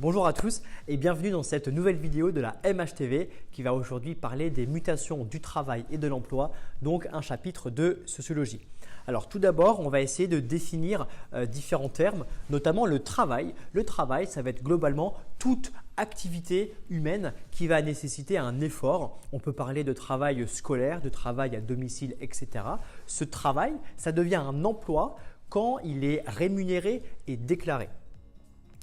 Bonjour à tous et bienvenue dans cette nouvelle vidéo de la MHTV qui va aujourd'hui parler des mutations du travail et de l'emploi, donc un chapitre de sociologie. Alors tout d'abord, on va essayer de définir différents termes, notamment le travail. Le travail, ça va être globalement toute activité humaine qui va nécessiter un effort. On peut parler de travail scolaire, de travail à domicile, etc. Ce travail, ça devient un emploi quand il est rémunéré et déclaré,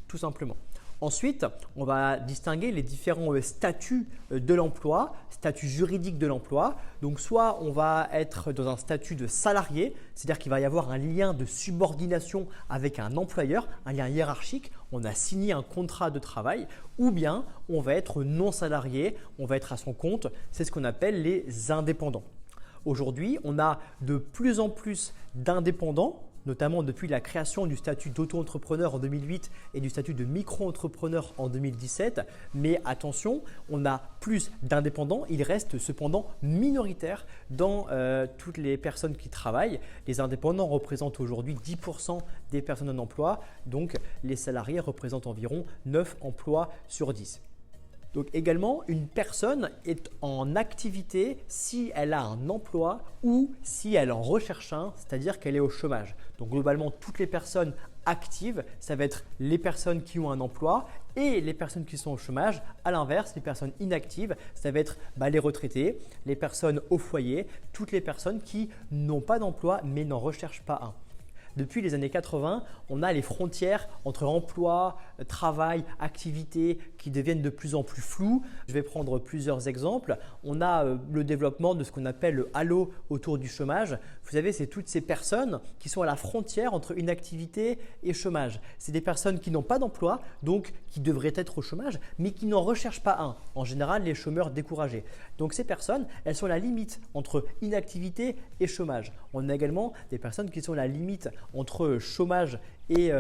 tout simplement. Ensuite, on va distinguer les différents statuts de l'emploi, statut juridique de l'emploi. Donc, soit on va être dans un statut de salarié, c'est-à-dire qu'il va y avoir un lien de subordination avec un employeur, un lien hiérarchique. On a signé un contrat de travail, ou bien on va être non salarié, on va être à son compte. C'est ce qu'on appelle les indépendants. Aujourd'hui, on a de plus en plus d'indépendants, notamment depuis la création du statut d'auto-entrepreneur en 2008 et du statut de micro-entrepreneur en 2017. Mais attention, on a plus d'indépendants, il reste cependant minoritaire dans toutes les personnes qui travaillent. Les indépendants représentent aujourd'hui 10% des personnes en emploi, donc les salariés représentent environ 9 emplois sur 10. Donc également, une personne est en activité si elle a un emploi ou si elle en recherche un, c'est-à-dire qu'elle est au chômage. Donc globalement, toutes les personnes actives, ça va être les personnes qui ont un emploi et les personnes qui sont au chômage. À l'inverse, les personnes inactives, ça va être les retraités, les personnes au foyer, toutes les personnes qui n'ont pas d'emploi mais n'en recherchent pas un. Depuis les années 80, on a les frontières entre emploi, travail, activité qui deviennent de plus en plus floues. Je vais prendre plusieurs exemples. On a le développement de ce qu'on appelle le halo autour du chômage. Vous savez, c'est toutes ces personnes qui sont à la frontière entre inactivité et chômage. C'est des personnes qui n'ont pas d'emploi, donc qui devraient être au chômage, mais qui n'en recherchent pas un. En général, les chômeurs découragés. Donc ces personnes, elles sont à la limite entre inactivité et chômage. On a également des personnes qui sont à la limite entre chômage et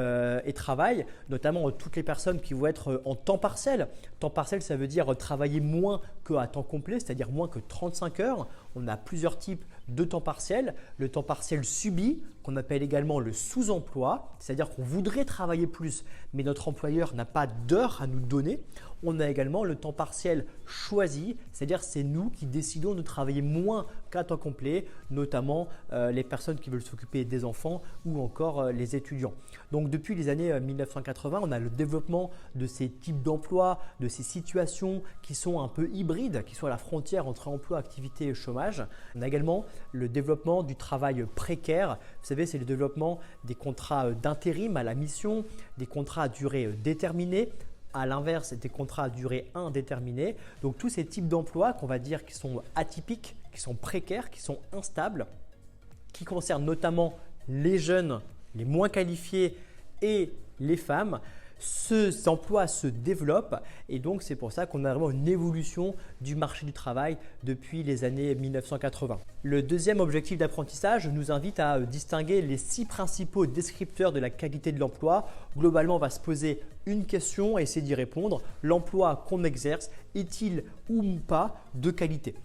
travail, notamment toutes les personnes qui vont être en temps partiel. Temps partiel, ça veut dire travailler moins qu'à temps complet, c'est-à-dire moins que 35 heures. On a plusieurs types de temps partiel. Le temps partiel subi, qu'on appelle également le sous-emploi, c'est-à-dire qu'on voudrait travailler plus, mais notre employeur n'a pas d'heures à nous donner. On a également le temps partiel choisi, c'est-à-dire c'est nous qui décidons de travailler moins qu'à temps complet, notamment les personnes qui veulent s'occuper des enfants ou encore les étudiants. Donc depuis les années 1980, on a le développement de ces types d'emplois, de ces situations qui sont un peu hybrides, qui sont à la frontière entre emploi, activité et chômage. On a également le développement du travail précaire. Vous savez, c'est le développement des contrats d'intérim à la mission, des contrats à durée déterminée. À l'inverse, des contrats à durée indéterminée. Donc tous ces types d'emplois qu'on va dire qui sont atypiques, qui sont précaires, qui sont instables, qui concernent notamment les jeunes, les moins qualifiés et les femmes. Ces emplois se développent et donc c'est pour ça qu'on a vraiment une évolution du marché du travail depuis les années 1980. Le deuxième objectif d'apprentissage nous invite à distinguer les 6 principaux descripteurs de la qualité de l'emploi. Globalement, on va se poser une question et essayer d'y répondre. L'emploi qu'on exerce est-il ou pas de qualité ?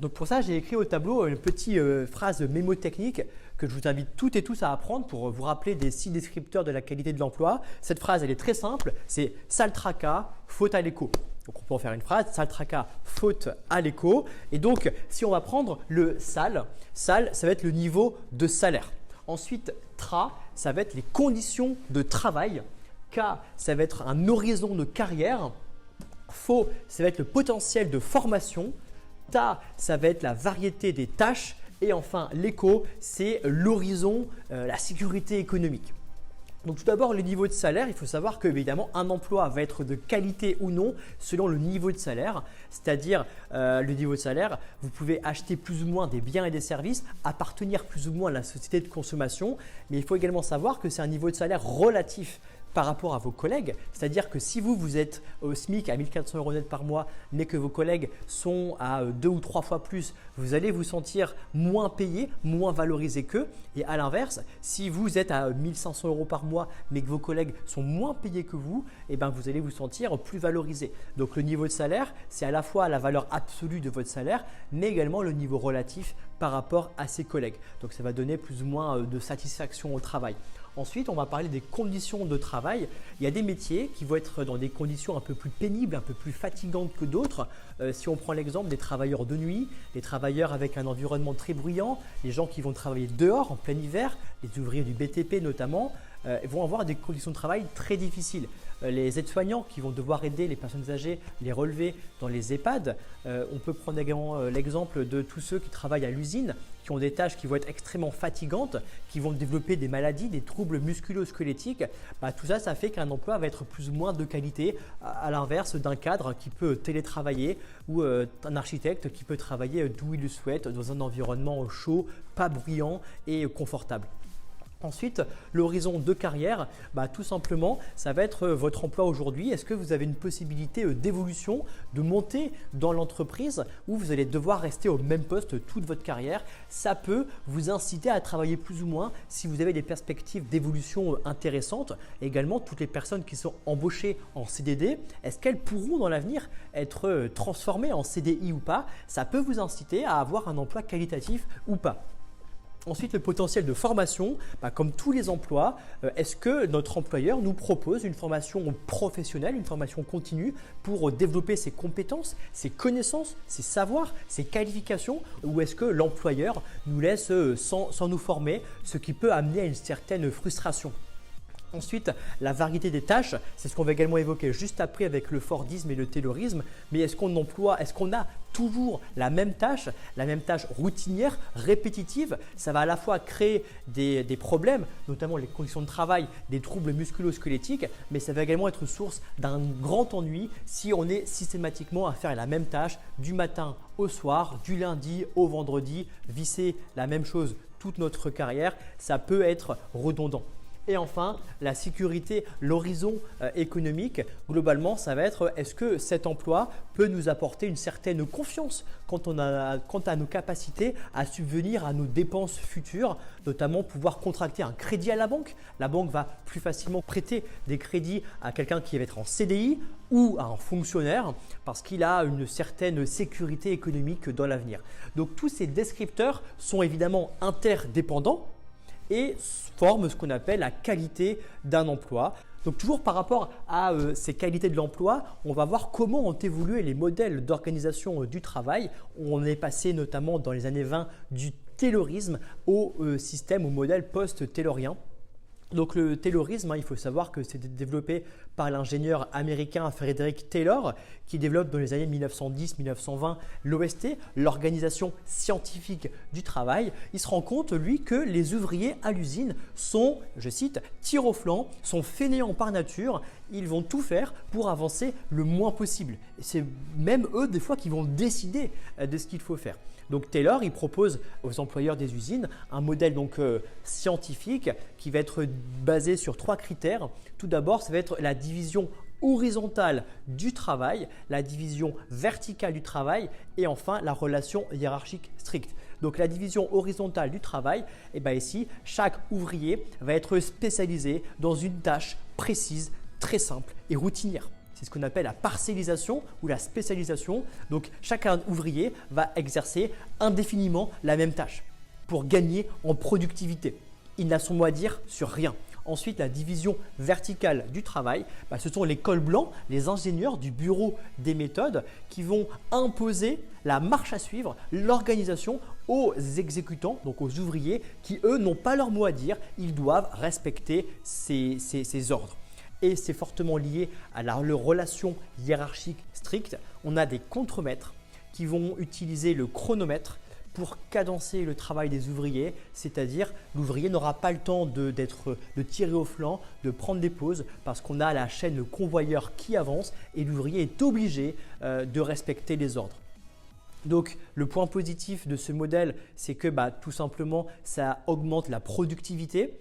Donc pour ça, j'ai écrit au tableau une petite phrase mémotechnique que je vous invite toutes et tous à apprendre pour vous rappeler des 6 descripteurs de la qualité de l'emploi. Cette phrase, elle est très simple, c'est « sale tracas, faute à l'écho ». Donc on peut en faire une phrase, sale tracas, faute à l'écho. Et donc, si on va prendre le sale, ça va être le niveau de salaire. Ensuite, tra, ça va être les conditions de travail. K, ça va être un horizon de carrière. Faux, ça va être le potentiel de formation. Ta, ça va être la variété des tâches et enfin l'éco, c'est l'horizon, la sécurité économique. Donc tout d'abord, le niveau de salaire, il faut savoir que évidemment un emploi va être de qualité ou non selon le niveau de salaire, c'est-à-dire le niveau de salaire, vous pouvez acheter plus ou moins des biens et des services, appartenir plus ou moins à la société de consommation, mais il faut également savoir que c'est un niveau de salaire relatif par rapport à vos collègues, c'est-à-dire que si vous êtes au SMIC à 1 400 € net par mois, mais que vos collègues sont à 2 ou 3 fois plus, vous allez vous sentir moins payé, moins valorisé qu'eux. Et à l'inverse, si vous êtes à 1 500 € par mois, mais que vos collègues sont moins payés que vous, vous allez vous sentir plus valorisé. Donc le niveau de salaire, c'est à la fois la valeur absolue de votre salaire, mais également le niveau relatif par rapport à ses collègues. Donc ça va donner plus ou moins de satisfaction au travail. Ensuite, on va parler des conditions de travail. Il y a des métiers qui vont être dans des conditions un peu plus pénibles, un peu plus fatigantes que d'autres. Si on prend l'exemple des travailleurs de nuit, les travailleurs avec un environnement très bruyant, les gens qui vont travailler dehors en plein hiver, les ouvriers du BTP notamment, vont avoir des conditions de travail très difficiles. Les aides-soignants qui vont devoir aider les personnes âgées, les relever dans les EHPAD. On peut prendre également l'exemple de tous ceux qui travaillent à l'usine, qui ont des tâches qui vont être extrêmement fatigantes, qui vont développer des maladies, des troubles musculo-squelettiques. Tout ça, ça fait qu'un emploi va être plus ou moins de qualité, à l'inverse d'un cadre qui peut télétravailler ou un architecte qui peut travailler d'où il le souhaite dans un environnement chaud, pas bruyant et confortable. Ensuite, l'horizon de carrière, tout simplement, ça va être votre emploi aujourd'hui. Est-ce que vous avez une possibilité d'évolution, de monter dans l'entreprise ou vous allez devoir rester au même poste toute votre carrière? Ça peut vous inciter à travailler plus ou moins si vous avez des perspectives d'évolution intéressantes. Également, toutes les personnes qui sont embauchées en CDD, est-ce qu'elles pourront dans l'avenir être transformées en CDI ou pas? Ça peut vous inciter à avoir un emploi qualitatif ou pas. Ensuite, le potentiel de formation, comme tous les emplois, est-ce que notre employeur nous propose une formation professionnelle, une formation continue pour développer ses compétences, ses connaissances, ses savoirs, ses qualifications, ou est-ce que l'employeur nous laisse sans nous former, ce qui peut amener à une certaine frustration? Ensuite, la variété des tâches, c'est ce qu'on va également évoquer juste après avec le Fordisme et le Taylorisme. Mais est-ce qu'on a toujours la même tâche routinière, répétitive? Ça va à la fois créer des problèmes, notamment les conditions de travail, des troubles musculo-squelettiques, mais ça va également être source d'un grand ennui si on est systématiquement à faire la même tâche du matin au soir, du lundi au vendredi, visser la même chose toute notre carrière, ça peut être redondant. Et enfin, la sécurité, l'horizon économique, globalement, ça va être est-ce que cet emploi peut nous apporter une certaine confiance quant à nos capacités à subvenir à nos dépenses futures, notamment pouvoir contracter un crédit à la banque. La banque va plus facilement prêter des crédits à quelqu'un qui va être en CDI ou à un fonctionnaire parce qu'il a une certaine sécurité économique dans l'avenir. Donc tous ces descripteurs sont évidemment interdépendants et forment ce qu'on appelle la qualité d'un emploi. Donc toujours par rapport à ces qualités de l'emploi, on va voir comment ont évolué les modèles d'organisation du travail. On est passé notamment dans les années 20 du taylorisme au modèle post-taylorien. Donc le taylorisme, il faut savoir que c'est développé par l'ingénieur américain Frederick Taylor qui développe dans les années 1910-1920 l'OST, l'organisation scientifique du travail. Il se rend compte, lui, que les ouvriers à l'usine sont, je cite, tir au flanc, sont fainéants par nature, ils vont tout faire pour avancer le moins possible. Et c'est même eux des fois qui vont décider de ce qu'il faut faire. Donc Taylor, il propose aux employeurs des usines un modèle scientifique qui va être basé sur 3 critères. Tout d'abord, ça va être la division horizontale du travail, la division verticale du travail et enfin la relation hiérarchique stricte. Donc la division horizontale du travail, ici, chaque ouvrier va être spécialisé dans une tâche précise, très simple et routinière. C'est ce qu'on appelle la parcellisation ou la spécialisation. Donc, chacun ouvrier va exercer indéfiniment la même tâche pour gagner en productivité. Il n'a son mot à dire sur rien. Ensuite, la division verticale du travail, ce sont les cols blancs, les ingénieurs du bureau des méthodes qui vont imposer la marche à suivre, l'organisation aux exécutants, donc aux ouvriers qui, eux, n'ont pas leur mot à dire. Ils doivent respecter ces ordres. Et c'est fortement lié à la relation hiérarchique stricte. On a des contremaîtres qui vont utiliser le chronomètre pour cadencer le travail des ouvriers, c'est-à-dire l'ouvrier n'aura pas le temps de tirer au flanc, de prendre des pauses parce qu'on a la chaîne convoyeur qui avance et l'ouvrier est obligé de respecter les ordres. Donc, le point positif de ce modèle, c'est que tout simplement, ça augmente la productivité.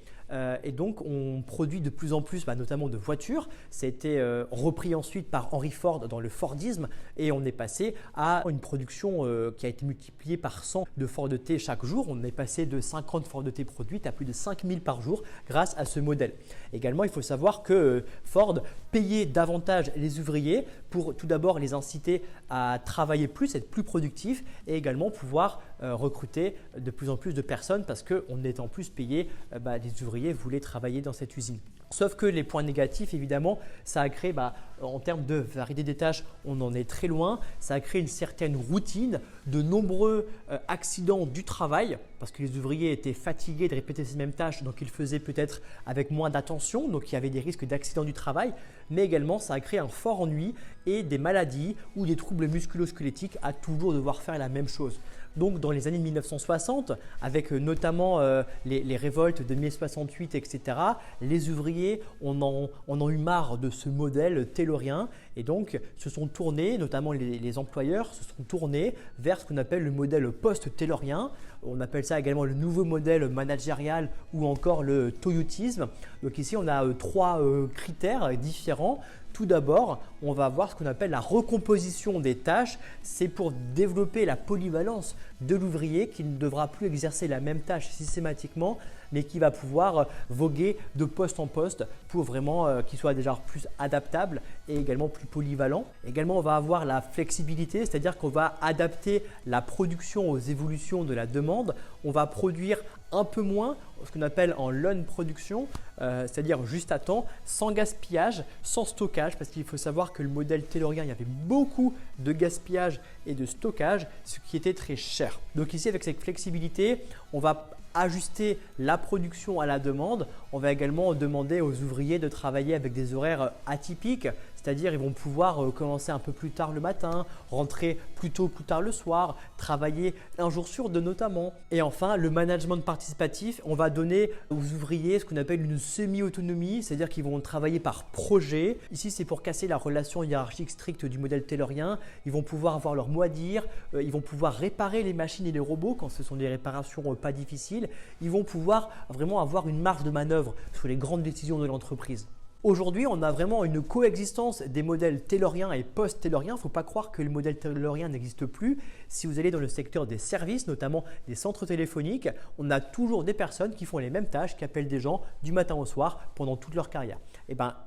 Et donc, on produit de plus en plus, notamment de voitures. Ça a été repris ensuite par Henry Ford dans le Fordisme et on est passé à une production qui a été multipliée par 100 de Ford T chaque jour. On est passé de 50 Ford T produites à plus de 5000 par jour grâce à ce modèle. Également, il faut savoir que Ford payait davantage les ouvriers pour tout d'abord les inciter à travailler plus, être plus productifs et également pouvoir recruter de plus en plus de personnes parce qu'en étant plus payé, les ouvriers voulaient travailler dans cette usine. Sauf que les points négatifs, évidemment, ça a créé, en termes de variété des tâches, on en est très loin. Ça a créé une certaine routine, de nombreux accidents du travail parce que les ouvriers étaient fatigués de répéter ces mêmes tâches, donc ils faisaient peut-être avec moins d'attention, donc il y avait des risques d'accidents du travail. Mais également, ça a créé un fort ennui et des maladies ou des troubles musculo-squelettiques à toujours devoir faire la même chose. Donc, dans les années 1960, avec notamment les révoltes de mai 68, etc., les ouvriers en ont eu marre de ce modèle taylorien et donc se sont tournés, notamment les employeurs, se sont tournés vers ce qu'on appelle le modèle post-taylorien. On appelle ça également le nouveau modèle managérial ou encore le toyotisme. Donc ici, on a trois critères différents. Tout d'abord, on va voir ce qu'on appelle la recomposition des tâches. C'est pour développer la polyvalence de l'ouvrier qui ne devra plus exercer la même tâche systématiquement, mais qui va pouvoir voguer de poste en poste pour vraiment qu'il soit déjà plus adaptable et également plus polyvalent. Également, on va avoir la flexibilité, c'est-à-dire qu'on va adapter la production aux évolutions de la demande. On va produire un peu moins, ce qu'on appelle en lean production, c'est-à-dire juste à temps, sans gaspillage, sans stockage, parce qu'il faut savoir que le modèle taylorien, il y avait beaucoup de gaspillage et de stockage, ce qui était très cher. Donc ici, avec cette flexibilité, on va ajuster la production à la demande. On va également demander aux ouvriers de travailler avec des horaires atypiques, c'est-à-dire ils vont pouvoir commencer un peu plus tard le matin, rentrer plus tôt ou plus tard le soir, travailler un jour sur deux notamment. Et enfin, le management participatif, on va donner aux ouvriers ce qu'on appelle une semi-autonomie, c'est-à-dire qu'ils vont travailler par projet. Ici, c'est pour casser la relation hiérarchique stricte du modèle taylorien. Ils vont pouvoir avoir leur mot à dire, ils vont pouvoir réparer les machines et les robots quand ce sont des réparations pas difficiles. Ils vont pouvoir vraiment avoir une marge de manœuvre sur les grandes décisions de l'entreprise. Aujourd'hui, on a vraiment une coexistence des modèles tayloriens et post-tayloriens. Il ne faut pas croire que le modèle taylorien n'existe plus. Si vous allez dans le secteur des services, notamment des centres téléphoniques, on a toujours des personnes qui font les mêmes tâches, qui appellent des gens du matin au soir pendant toute leur carrière.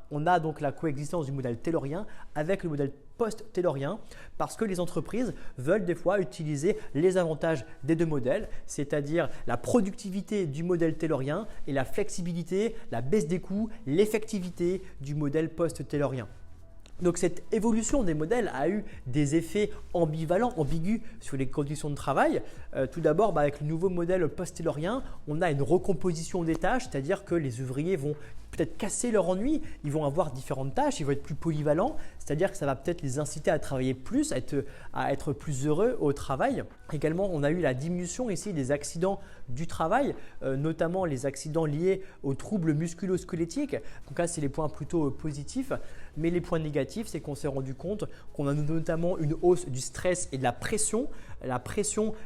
On a donc la coexistence du modèle taylorien avec le modèle post-taylorien parce que les entreprises veulent des fois utiliser les avantages des deux modèles, c'est-à-dire la productivité du modèle taylorien et la flexibilité, la baisse des coûts, l'effectivité du modèle post-taylorien. Donc cette évolution des modèles a eu des effets ambivalents, ambigus sur les conditions de travail. Tout d'abord, avec le nouveau modèle post-taylorien, on a une recomposition des tâches, c'est-à-dire que les ouvriers vont peut-être casser leur ennui, ils vont avoir différentes tâches, ils vont être plus polyvalents, c'est-à-dire que ça va peut-être les inciter à travailler plus, à être plus heureux au travail. Également, on a eu la diminution ici des accidents du travail, notamment les accidents liés aux troubles musculo-squelettiques. Donc là, c'est les points plutôt positifs, mais les points négatifs, c'est qu'on s'est rendu compte qu'on a notamment une hausse du stress et de la pression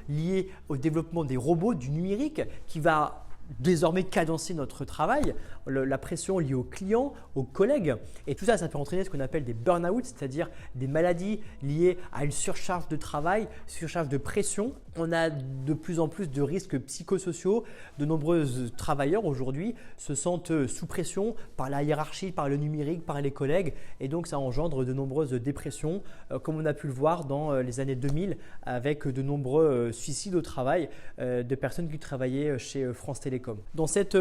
liée au développement des robots, du numérique qui va désormais cadencer notre travail, la pression liée aux clients, aux collègues et tout ça, ça peut entraîner ce qu'on appelle des burn-out, c'est-à-dire des maladies liées à une surcharge de travail, surcharge de pression. On a de plus en plus de risques psychosociaux. De nombreux travailleurs aujourd'hui se sentent sous pression par la hiérarchie, par le numérique, par les collègues et donc ça engendre de nombreuses dépressions comme on a pu le voir dans les années 2000 avec de nombreux suicides au travail de personnes qui travaillaient chez France Télécom. Dans cette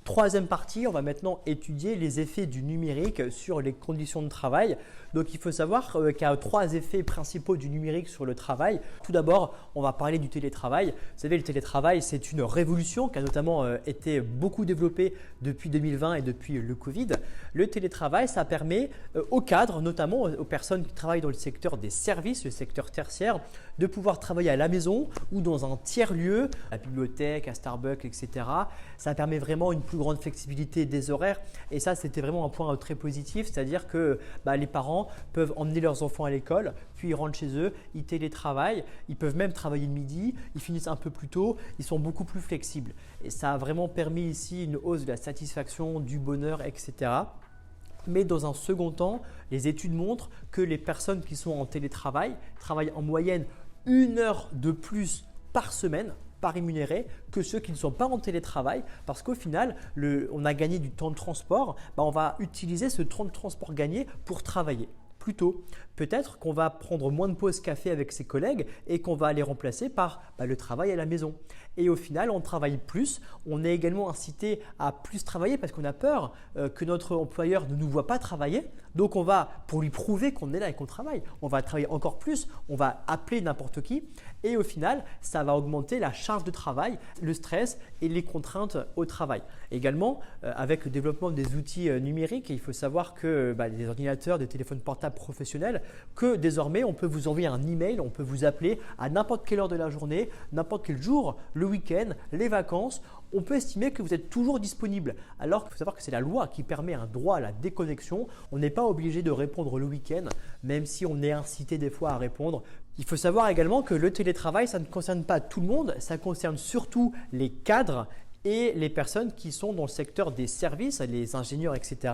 troisième partie, on va maintenant étudier les effets du numérique sur les conditions de travail. Donc, il faut savoir qu'il y a trois effets principaux du numérique sur le travail. Tout d'abord, on va parler du télétravail. Vous savez, le télétravail, c'est une révolution qui a notamment été beaucoup développée depuis 2020 et depuis le Covid. Le télétravail, ça permet aux cadres, notamment aux personnes qui travaillent dans le secteur des services, le secteur tertiaire, de pouvoir travailler à la maison ou dans un tiers-lieu, à la bibliothèque, à Starbucks, etc. Ça permet vraiment une plus grande flexibilité des horaires et ça, c'était vraiment un point très positif, c'est-à-dire que les parents peuvent emmener leurs enfants à l'école, puis ils rentrent chez eux, ils télétravaillent, ils peuvent même travailler le midi, ils finissent un peu plus tôt, ils sont beaucoup plus flexibles. Et ça a vraiment permis ici une hausse de la satisfaction, du bonheur, etc. Mais dans un second temps, les études montrent que les personnes qui sont en télétravail travaillent en moyenne 1 heure de plus par semaine, pas rémunérés, que ceux qui ne sont pas en télétravail parce qu'au final, on a gagné du temps de transport, on va utiliser ce temps de transport gagné pour travailler. plus tôt. Peut-être qu'on va prendre moins de pauses café avec ses collègues et qu'on va les remplacer par le travail à la maison. Et au final, on travaille plus. On est également incité à plus travailler parce qu'on a peur que notre employeur ne nous voit pas travailler. Donc, on va, pour lui prouver qu'on est là et qu'on travaille, on va travailler encore plus. On va appeler n'importe qui. Et au final, ça va augmenter la charge de travail, le stress et les contraintes au travail. Également, avec le développement des outils numériques, il faut savoir que des ordinateurs, des téléphones portables professionnels, que désormais, on peut vous envoyer un email, on peut vous appeler à n'importe quelle heure de la journée, n'importe quel jour, le week-end, les vacances. On peut estimer que vous êtes toujours disponible. Alors qu'il faut savoir que c'est la loi qui permet un droit à la déconnexion. On n'est pas obligé de répondre le week-end, même si on est incité des fois à répondre. Il faut savoir également que le télétravail, ça ne concerne pas tout le monde, ça concerne surtout les cadres et les personnes qui sont dans le secteur des services, les ingénieurs, etc.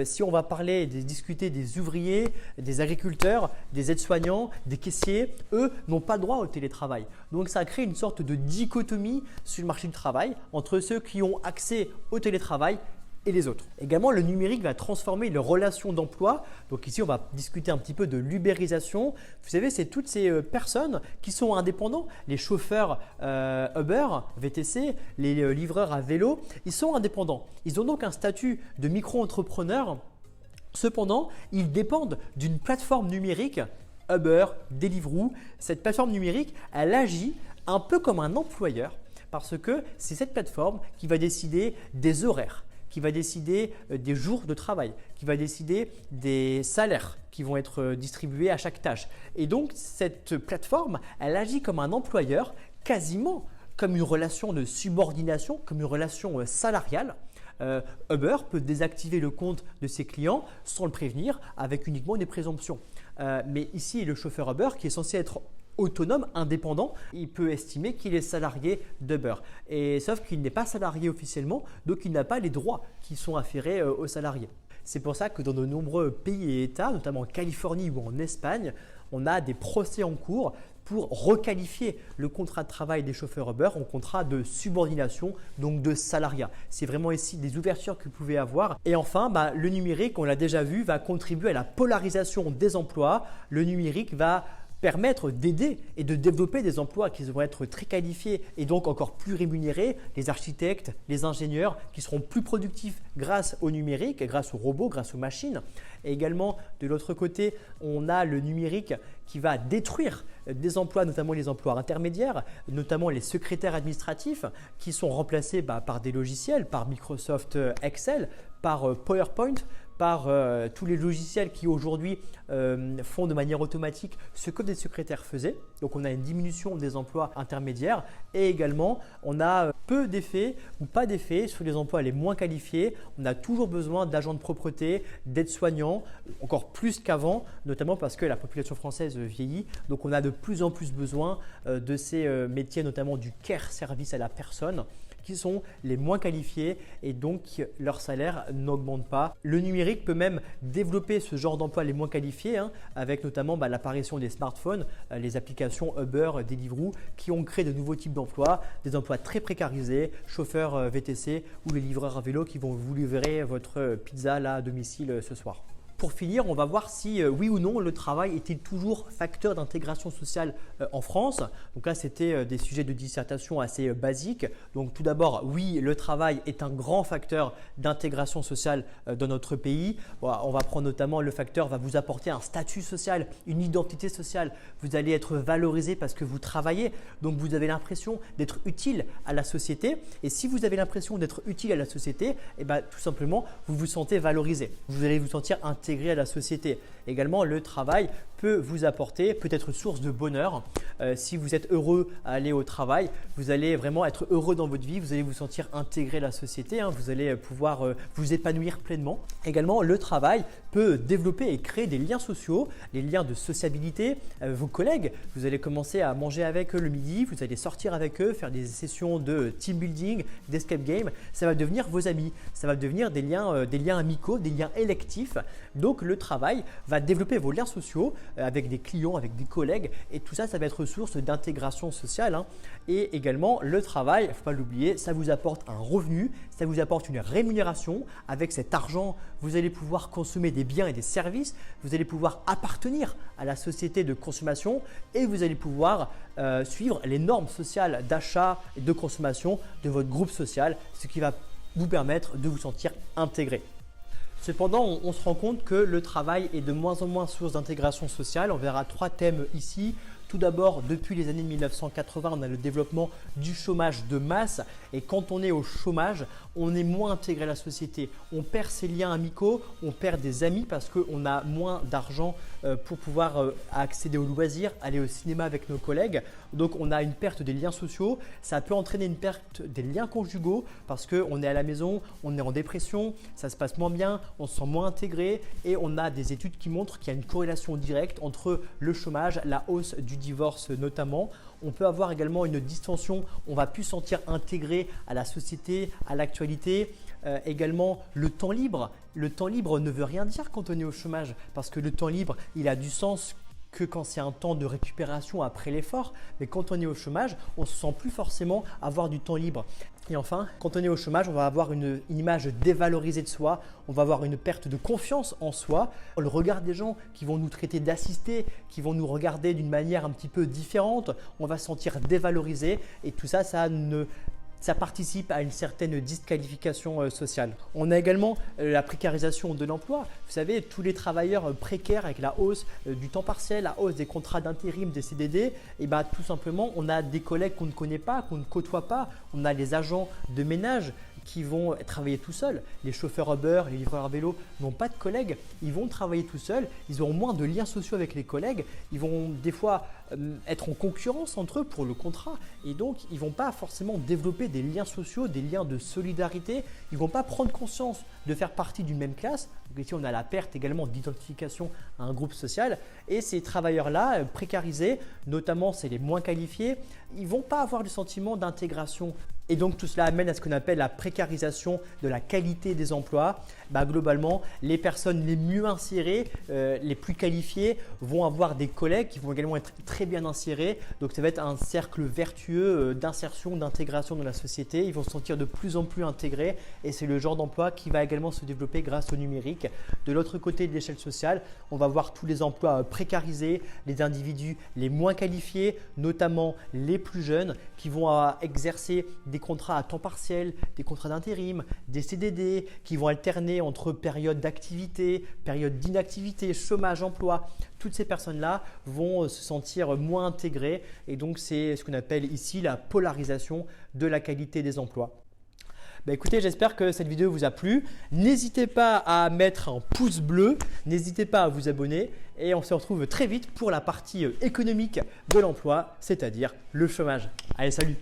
Si on va discuter des ouvriers, des agriculteurs, des aides-soignants, des caissiers, eux n'ont pas droit au télétravail. Donc ça crée une sorte de dichotomie sur le marché du travail entre ceux qui ont accès au télétravail et les autres. Également, le numérique va transformer les relations d'emploi. Donc ici, on va discuter un petit peu de l'ubérisation. Vous savez, c'est toutes ces personnes qui sont indépendants, les chauffeurs Uber, VTC, les livreurs à vélo, ils sont indépendants. Ils ont donc un statut de micro-entrepreneur. Cependant, ils dépendent d'une plateforme numérique, Uber, Deliveroo. Cette plateforme numérique, elle agit un peu comme un employeur parce que c'est cette plateforme qui va décider des horaires, qui va décider des jours de travail, qui va décider des salaires qui vont être distribués à chaque tâche. Et donc, cette plateforme, elle agit comme un employeur, quasiment comme une relation de subordination, comme une relation salariale. Uber peut désactiver le compte de ses clients sans le prévenir avec uniquement des présomptions. Mais ici, le chauffeur Uber qui est censé être autonome, indépendant, il peut estimer qu'il est salarié d'Uber. Sauf qu'il n'est pas salarié officiellement, donc il n'a pas les droits qui sont afférés aux salariés. C'est pour ça que dans de nombreux pays et États, notamment en Californie ou en Espagne, on a des procès en cours pour requalifier le contrat de travail des chauffeurs Uber en contrat de subordination, donc de salariat. C'est vraiment ici des ouvertures que vous pouvez avoir. Et enfin, le numérique, on l'a déjà vu, va contribuer à la polarisation des emplois. Le numérique va permettre d'aider et de développer des emplois qui vont être très qualifiés et donc encore plus rémunérés, les architectes, les ingénieurs qui seront plus productifs grâce au numérique, grâce aux robots, grâce aux machines. Et également, de l'autre côté, on a le numérique qui va détruire des emplois, notamment les emplois intermédiaires, notamment les secrétaires administratifs qui sont remplacés par des logiciels, par Microsoft Excel, par PowerPoint, par tous les logiciels qui aujourd'hui font de manière automatique ce que des secrétaires faisaient. Donc on a une diminution des emplois intermédiaires et également on a peu d'effets ou pas d'effets sur les emplois les moins qualifiés. On a toujours besoin d'agents de propreté, d'aides-soignants, encore plus qu'avant, notamment parce que la population française vieillit. Donc on a de plus en plus besoin de ces métiers, notamment du care, service à la personne, qui sont les moins qualifiés et donc leur salaire n'augmente pas. Le numérique peut même développer ce genre d'emploi les moins qualifiés avec notamment l'apparition des smartphones, les applications Uber, Deliveroo qui ont créé de nouveaux types d'emplois, des emplois très précarisés, chauffeurs VTC ou les livreurs à vélo qui vont vous livrer votre pizza là, à domicile ce soir. Pour finir, on va voir si oui ou non le travail est-il toujours facteur d'intégration sociale en France. Donc là, c'était des sujets de dissertation assez basiques. Donc tout d'abord, oui, le travail est un grand facteur d'intégration sociale dans notre pays. Voilà, on va prendre notamment le facteur va vous apporter un statut social, une identité sociale. Vous allez être valorisé parce que vous travaillez. Donc vous avez l'impression d'être utile à la société. Et si vous avez l'impression d'être utile à la société, tout simplement, vous vous sentez valorisé. Vous allez vous sentir intégré à la société. Également, le travail peut vous apporter, peut être source de bonheur. Si vous êtes heureux à aller au travail, vous allez vraiment être heureux dans votre vie, vous allez vous sentir intégré à la société, vous allez pouvoir vous épanouir pleinement. Également, le travail peut développer et créer des liens sociaux, les liens de sociabilité. Vos collègues, vous allez commencer à manger avec eux le midi, vous allez sortir avec eux, faire des sessions de team building, d'escape game. Ça va devenir vos amis, ça va devenir des liens amicaux, des liens électifs. Donc, le travail va développer vos liens sociaux, avec des clients, avec des collègues. Et tout ça, ça va être source d'intégration sociale. Et également, le travail, il ne faut pas l'oublier, ça vous apporte un revenu, ça vous apporte une rémunération. Avec cet argent, vous allez pouvoir consommer des biens et des services. Vous allez pouvoir appartenir à la société de consommation et vous allez pouvoir suivre les normes sociales d'achat et de consommation de votre groupe social, ce qui va vous permettre de vous sentir intégré. Cependant, on se rend compte que le travail est de moins en moins source d'intégration sociale. On verra 3 thèmes ici. Tout d'abord, depuis les années 1980, on a le développement du chômage de masse et quand on est au chômage, on est moins intégré à la société. On perd ses liens amicaux, on perd des amis parce qu'on a moins d'argent pour pouvoir accéder aux loisirs, aller au cinéma avec nos collègues. Donc, on a une perte des liens sociaux. Ça peut entraîner une perte des liens conjugaux parce qu'on est à la maison, on est en dépression, ça se passe moins bien, on se sent moins intégré et on a des études qui montrent qu'il y a une corrélation directe entre le chômage, la hausse du divorce notamment. On peut avoir également une distension, on va plus se sentir intégré à la société, à l'actualité. Également le temps libre. Le temps libre ne veut rien dire quand on est au chômage parce que le temps libre, il a du sens que quand c'est un temps de récupération après l'effort. Mais quand on est au chômage, on ne se sent plus forcément avoir du temps libre. Et enfin, quand on est au chômage, on va avoir une image dévalorisée de soi, on va avoir une perte de confiance en soi. Le regard des gens qui vont nous traiter d'assistés, qui vont nous regarder d'une manière un petit peu différente, on va se sentir dévalorisé et tout ça, ça participe à une certaine disqualification sociale. On a également la précarisation de l'emploi. Vous savez, tous les travailleurs précaires avec la hausse du temps partiel, la hausse des contrats d'intérim, des CDD, et tout simplement, on a des collègues qu'on ne connaît pas, qu'on ne côtoie pas. On a les agents de ménage qui vont travailler tout seuls. Les chauffeurs Uber, les livreurs à vélo n'ont pas de collègues. Ils vont travailler tout seuls. Ils auront moins de liens sociaux avec les collègues. Ils vont des fois être en concurrence entre eux pour le contrat. Et donc, ils ne vont pas forcément développer des liens sociaux, des liens de solidarité. Ils ne vont pas prendre conscience de faire partie d'une même classe. Donc ici, on a la perte également d'identification à un groupe social. Et ces travailleurs-là, précarisés, notamment c'est les moins qualifiés, ils ne vont pas avoir le sentiment d'intégration. Et donc tout cela amène à ce qu'on appelle la précarisation de la qualité des emplois. Globalement, les personnes les mieux insérées, les plus qualifiées vont avoir des collègues qui vont également être très bien insérés. Donc ça va être un cercle vertueux d'insertion, d'intégration dans la société. Ils vont se sentir de plus en plus intégrés et c'est le genre d'emploi qui va également se développer grâce au numérique. De l'autre côté de l'échelle sociale, on va voir tous les emplois précarisés, les individus les moins qualifiés, notamment les plus jeunes qui vont exercer des contrats à temps partiel, des contrats d'intérim, des CDD qui vont alterner entre périodes d'activité, périodes d'inactivité, chômage, emploi. Toutes ces personnes-là vont se sentir moins intégrées et donc c'est ce qu'on appelle ici la polarisation de la qualité des emplois. Écoutez, j'espère que cette vidéo vous a plu. N'hésitez pas à mettre un pouce bleu, n'hésitez pas à vous abonner et on se retrouve très vite pour la partie économique de l'emploi, c'est-à-dire le chômage. Allez, salut!